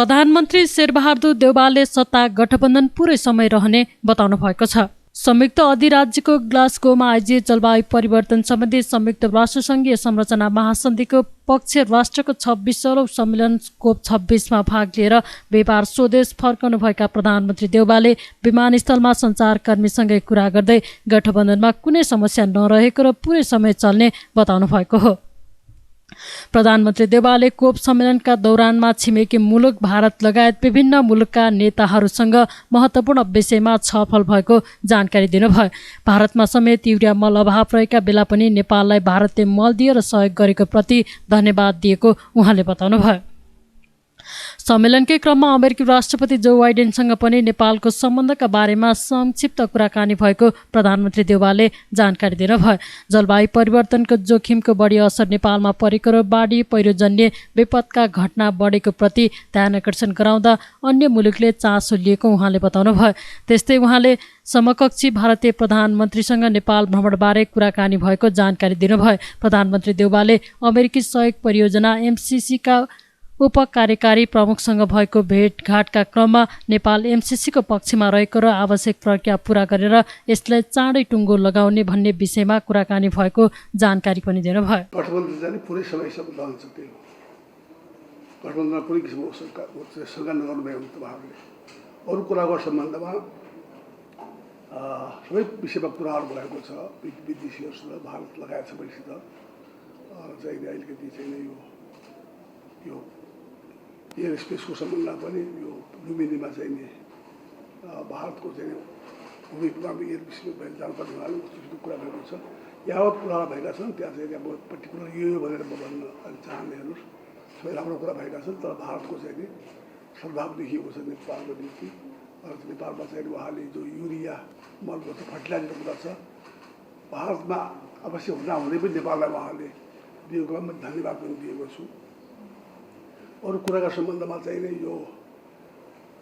प्रधानमन्त्री शेरबहादुर देउवाले सत्ता गठबन्धन पुरै समय रहने बताउनु भएको छ। संयुक्त अधिराज्यको ग्लासगोमा आयोजित जलवायु परिवर्तन सम्बन्धी संयुक्त राष्ट्रसङ्घीय संरचना महासन्धिको पक्ष राष्ट्रको 26औं सम्मेलन COP 26 भाग लिएर बिहिबार स्वदेश फर्कनुभएका प्रधानमन्त्री देउवाले विमानस्थलमा सञ्चारकर्मीसँगै कुरा गर्दै गठबन्धनमा कुनै समस्या नरहेको र पुरै समय चल्ने बताउनु भएको हो। प्रधानमन्त्री देउवाले कोप सम्मेलनका दौरानमा छिमेकी मुलुक भारत लगायत विभिन्न मुलुकका नेताहरूसँग महत्त्वपूर्ण विषयमा छलफल भएको जानकारी दिनुभयो। भारतमा समेत युरिया मल अभाव रहेका बेला पनि नेपाललाई भारतले मल दिएर सहयोग गरेको प्रति धन्यवाद दिएको उहाँले बताउनुभयो। सम्मेलनकै क्रममा अमेरिकी राष्ट्रपति जो बाइडेनसँग पनि नेपालको सम्बन्धका बारेमा संक्षिप्त कुराकानी भएको प्रधानमन्त्री देउवाले जानकारी दिनुभयो। जलवायु परिवर्तनको जोखिमको बढी असर नेपालमा परेको र बाढी पहिरोजन्य विपदका घटना बढेको प्रति ध्यान आकर्षण गराउँदा अन्य मुलुकले चासो लिएको उहाँले बताउनुभयो। त्यस्तै उहाँले समकक्षी भारतीय प्रधानमन्त्रीसँग नेपाल भ्रमणबारे कुराकानी भएको जानकारी दिनुभयो। प्रधानमन्त्री देउवाले अमेरिकी सहयोग परियोजना MCCका उपकार्यकारी प्रमुखसँग भएको भेटघाटका क्रममा नेपाल MCCको पक्षमा रहेको र आवश्यक प्रक्रिया पूरा गरेर यसलाई चाँडै टुङ्गो लगाउने भन्ने विषयमा कुराकानी भएको जानकारी पनि दिनुभयो। गठबन्धन चाहिँ पुरै समयसम्म रहन सक्दैन। गठबन्धनमा कुनै किसिमको सरकार नगर्नुभयो भने तपाईँहरूले अरू कुराको सम्बन्धमा सबै विषयमा कुराहरू भएको छ विदेशीहरूसँग भारत लगायत सबैसित चाहिँ अलिकति चाहिँ यो एयर स्पेसको सम्बन्धमा पनि यो लुम्बिनीमा चाहिँ नि भारतको चाहिँ भूमिमा एयर विषयमा जानकारी हुनाले उसको कुरा भएको छ। यावत कुराहरू भएका छन् त्यहाँ चाहिँ अब पर्टिकुलर यो भनेर म भन्न अलिक चाहन्न। हेर्नुहोस् सबै राम्रो कुरा भएका छन् तर भारतको चाहिँ नि सद्भाव देखिएको छ नेपालको निम्ति। नेपालमा चाहिँ उहाँले जो युरिया मलको छ फर्टिलाइजरको कुरा छ भारतमा अवश्य हुँदै पनि नेपाललाई उहाँले दिएकोमा म धन्यवाद पनि दिएको छु। अरू कुराका सम्बन्धमा चाहिँ नै यो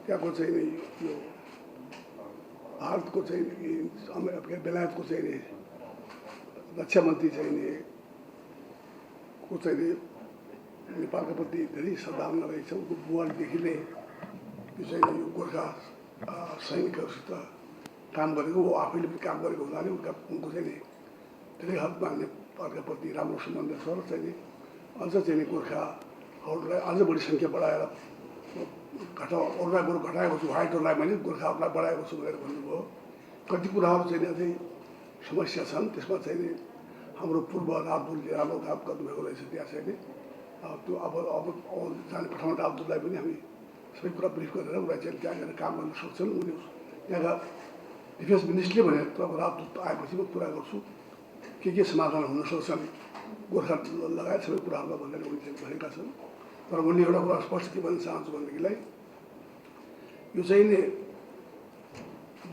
त्यहाँको चाहिँ नै यो भारतको चाहिँ बेलायतको चाहिँ नि रक्षा मन्त्री चाहिँ नि को चाहिँ नि नेपालको प्रति धेरै सद्भावना रहेछ। उनको बुवादेखि नै यो चाहिँ यो गोर्खा सैनिकहरूसित काम गरेको हो, आफैले पनि काम गरेको हुनाले उनको चाहिँ नि धेरै हदमा नेपालका प्रति राम्रो सम्बन्ध छ र चाहिँ नि अझ चाहिँ नि गोर्खाहरूलाई अझ बढी सङ्ख्या बढाएर अरूलाई बरु घटाएको छु व्हाइटहरूलाई मैले गोर्खाहरूलाई बढाएको छु भनेर भन्नुभयो। कति कुराहरू चाहिँ अझै समस्या छन् त्यसमा चाहिँ नि हाम्रो पूर्व राजदूतले राम्रो काम गर्नुभएको रहेछ। त्यहाँ चाहिँ नि त्यो अब जाने पठाउन राजदूतलाई पनि हामी सबै कुरा ब्रिफ गरेर उसलाई चाहिँ त्यहाँ गएर काम गर्न सक्छन्। उनी त्यहाँका डिफेन्स मिनिस्ट्रीले भने अब राजदूत आएपछि म कुरा गर्छु के समाधान हुन सक्छन् गोर्खा लगायत सबै कुराहरूमा भनेर उनी चाहिँ भनेका छन्। तर उनले एउटा कुरा स्पष्ट के भन्न चाहन्छु भनेदेखिलाई यो चाहिँ नि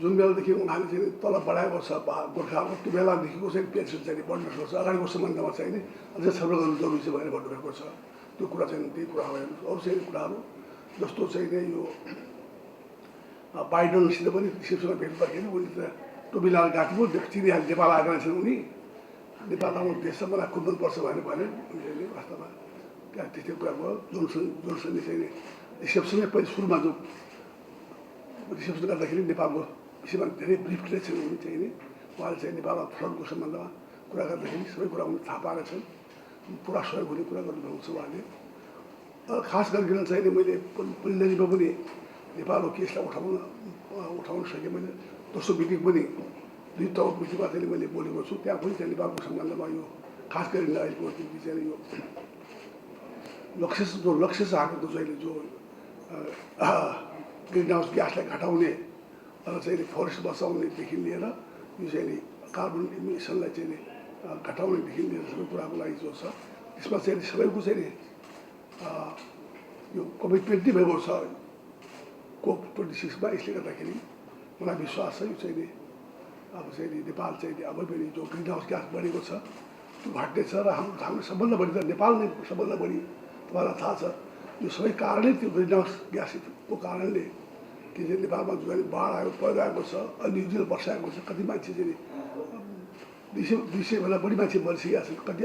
जुन बेलादेखि उहाँले चाहिँ तल बढाएको छ गोर्खाहरूको त्यो बेलादेखिको चाहिँ पेन्सन चाहिँ बढ्न सक्छ। अगाडिको सम्बन्धमा चाहिँ नि अझै छलफल गर्नु जरुरी छ भनेर भन्नुभएको छ। त्यो कुरा चाहिँ त्यही कुरा हो। हेर्नुहोस् अरू चाहिँ कुराहरू जस्तो चाहिँ नि यो बाइडनसित पनि रिसेप्सनमा भेट्दाखेरि उनी त टोपी लगाएर गएको चिनिहाले नेपाल आएका रहेछन्। उनी नेपाल आउनु देश मलाई खुब मनपर्छ भनेर भने उनीहरूले वास्तवमा त्यहाँ त्यस्तै कुरा भयो। जोनसनले चाहिँ रिसेप्सनमै पहिले सुरुमा जो रिसेप्सन गर्दाखेरि नेपालको विषयमा धेरै ब्रिफ दिएछन्। उनी चाहिँ नि उहाँले चाहिँ नेपालमा फ्लडको सम्बन्धमा कुरा गर्दाखेरि सबै कुरा उनले थाहा पाएका छन्। पुरा सहयोग हुने कुरा गर्नुभएको छ उहाँले। खास गरिकन चाहिँ नि मैले प्रिलिमिनरीमा पनि नेपालको केसलाई उठाउन सकेँ। मैले दोस्रो मिटिङ पनि दुई तह मिटिङमा चाहिँ मैले बोलेको छु। त्यहाँ पनि चाहिँ नेपालको सम्बन्धमा यो खास गरी अहिलेको चाहिँ यो लक्ष्य छ हामीहरूको चाहिँ जो ग्रिन हाउस ग्यासलाई घटाउने र चाहिँ फरेस्ट बचाउनेदेखि लिएर यो चाहिँ नि कार्बन इमिसनलाई चाहिँ नि घटाउनेदेखि लिएर सबै कुराको लागि जो छ त्यसमा चाहिँ सबैको चाहिँ नि यो कमिटमेन्ट नै भएको छ COP 26मा। यसले गर्दाखेरि मलाई विश्वास छ यो चाहिँ नि अब चाहिँ नि नेपाल चाहिँ अब पनि जो ग्रिन हाउस ग्यास बढेको छ त्यो घट्नेछ र हाम्रो सबभन्दा बढी त नेपाल नै सबभन्दा बढी तपाईँलाई थाहा छ यो सबै कारणै त्यो ग्रिन हाउस ग्यासको कारणले कि चाहिँ नेपालमा जो बाढ आयो पहिरो आएको छ अनयुजुअल वर्षा आएको छ। कति मान्छे चाहिँ 200 बढी मान्छे मरिसकेका छन्। कति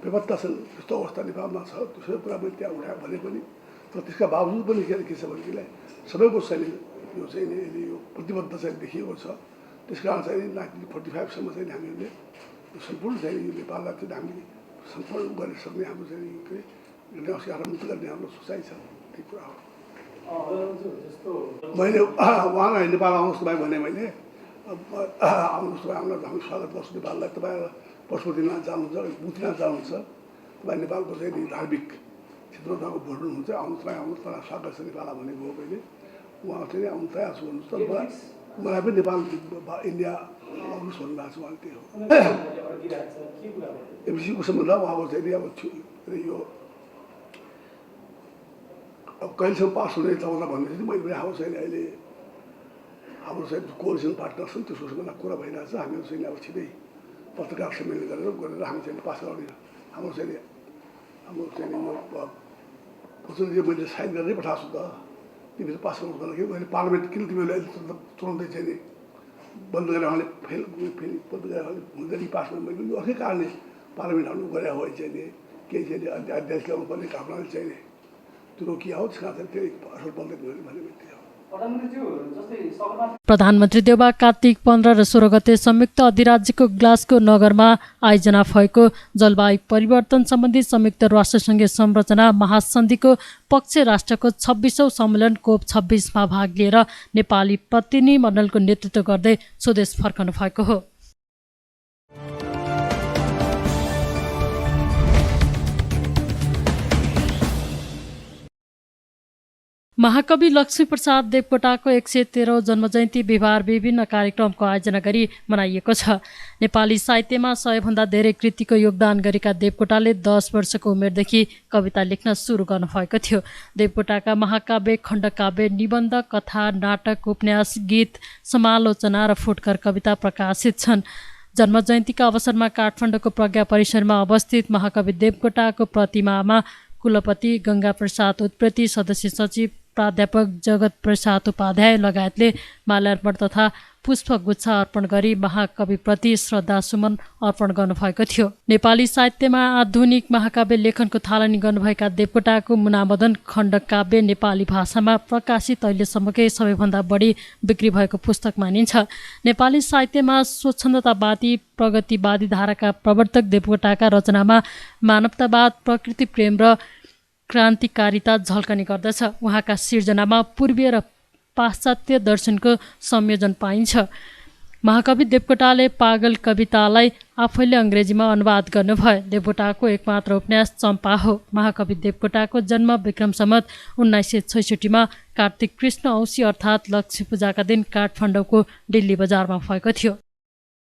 बेपत्ता छन्। त्यस्तो अवस्था नेपालमा छ। त्यो सबै कुरा मैले त्यहाँ उठाएँ भने पनि तर त्यसका बावजुद पनि के छ भनेदेखिलाई सबैको चाहिँ यो चाहिँ यो प्रतिबद्ध चाहिँ देखिएको छ। त्यस कारण चाहिँ 1945सम्म चाहिँ हामीहरूले सम्पूर्ण चाहिँ यो नेपाललाई चाहिँ हामीले सम्पूर्ण गर्न सक्ने हाम्रो चाहिँ के ग्रिनहाउस मुक्त गर्ने हाम्रो सोचाइ छ। त्यही कुरा हो। मैले उहाँलाई नेपाल आउनुहोस् तपाईँ भने मैले आउनुहोस् तपाईँ हामीलाई हामी स्वागत गर्छु नेपाललाई। तपाईँ पशुपतिनाथ जानुहुन्छ, बुद्धनाथ जानुहुन्छ, तपाईँ नेपालको चाहिँ धार्मिक क्षेत्रमा तपाईँको भोट हुनुहुन्छ, आउनुहोस् तपाईँ आउनुहोस् तपाईँ स्वागत छ नेपाललाई भनेको हो। मैले उहाँ चाहिँ आउनु तयार छु भन्नुहोस्। तर मलाई पनि नेपाल इन्डिया आउनुहोस् भन्नुभएको छ उहाँले। त्यही हो एमसिसीको सम्बन्ध उहाँको चाहिँ अब यो अब कहिलेसम्म पास हुने चाहँदा भन्ने चाहिँ मैले पनि हाम्रो चाहिँ अहिले हाम्रो चाहिँ कोअलिसन पार्टनर छन् त्यसकोसँग कुरा भइरहेको छ। हामीहरू चाहिँ अब छिटै पत्रकार सम्मेलन गरेर हामी चाहिँ पास गराउने हाम्रो चाहिँ यो वचन मैले साइन गरेरै पठाएको छु त। तिमीले पास गर्नु के मैले पार्लिमेन्ट किन तिमीले अहिले तुरन्तै चाहिँ नि बन्द गरेर उहाँले फेरि बन्द गरेर हुँदैन पास गर्नु। मैले यो अर्कै कारणले पार्लिमेन्ट हाल्नु गरे हो चाहिँ नि केही चाहिँ अध्यादेश ल्याउनु पर्ने कारणले चाहिँ नि त्यो रोकिया हो। त्यस कारण त्यही असर बन्दै गयो भने त्यही हो। प्रधानमन्त्री देउबा कार्तिक 15 र 16 गते संयुक्त अधिराज्यको ग्लासगो नगरमा आयोजना भएको जलवायु परिवर्तन सम्बन्धी संयुक्त राष्ट्रसङ्घीय संरचना महासन्धिको पक्ष राष्ट्रको 26औं सम्मेलन कोप 26मा भाग लिएर नेपाली प्रतिनिधिमण्डलको नेतृत्व गर्दै स्वदेश फर्कनु भएको हो। महाकवि लक्ष्मीप्रसाद देवकोटाको 113औं जन्मजयन्ती बिहिबार विभिन्न कार्यक्रमको आयोजना गरी मनाइएको छ। नेपाली साहित्यमा 100भन्दा धेरै कृतिको योगदान गरेका देवकोटाले 10 वर्षको उमेरदेखि कविता लेख्न सुरु गर्नुभएको थियो। देवकोटाका महाकाव्य, खण्डकाव्य, निबन्ध, कथा, नाटक, उपन्यास, गीत, समालोचना र फुटकर कविता प्रकाशित छन्। जन्मजयन्तीका अवसरमा काठमाडौँको प्रज्ञा परिसरमा अवस्थित महाकवि देवकोटाको प्रतिमामा कुलपति गंगाप्रसाद उत्प्रेती, सदस्य सचिव प्राध्यापक जगत प्रसाद उपाध्याय लगायतले माल्यार्पण तथा पुष्पगुच्छ अर्पण गरी महाकविप्रति श्रद्धासुमन अर्पण गर्नुभएको थियो। नेपाली साहित्यमा आधुनिक महाकाव्य लेखनको थालनी गर्नुभएका देवकोटाको मुनामदन खण्डकाव्य नेपाली भाषामा प्रकाशित अहिलेसम्मकै सबैभन्दा बढी बिक्री भएको पुस्तक मानिन्छ। नेपाली साहित्यमा स्वच्छन्दतावादी प्रगतिवादी धाराका प्रवर्तक देवकोटाका रचनामा मानवतावाद, प्रकृति प्रेम र क्रान्तिकारिता झल्कने गर्दछ। उहाँका सिर्जनामा पूर्वीय र पाश्चात्य दर्शनको संयोजन पाइन्छ। महाकवि देवकोटाले पागल कवितालाई आफैले अङ्ग्रेजीमा अनुवाद गर्नुभयो। देवकोटाको एकमात्र उपन्यास चम्पा हो। महाकवि देवकोटाको जन्म विक्रम सम्वत 1966मा कार्तिक कृष्ण औँसी अर्थात् लक्ष्मी पूजाका दिन काठमाडौँको दिल्ली बजारमा भएको थियो।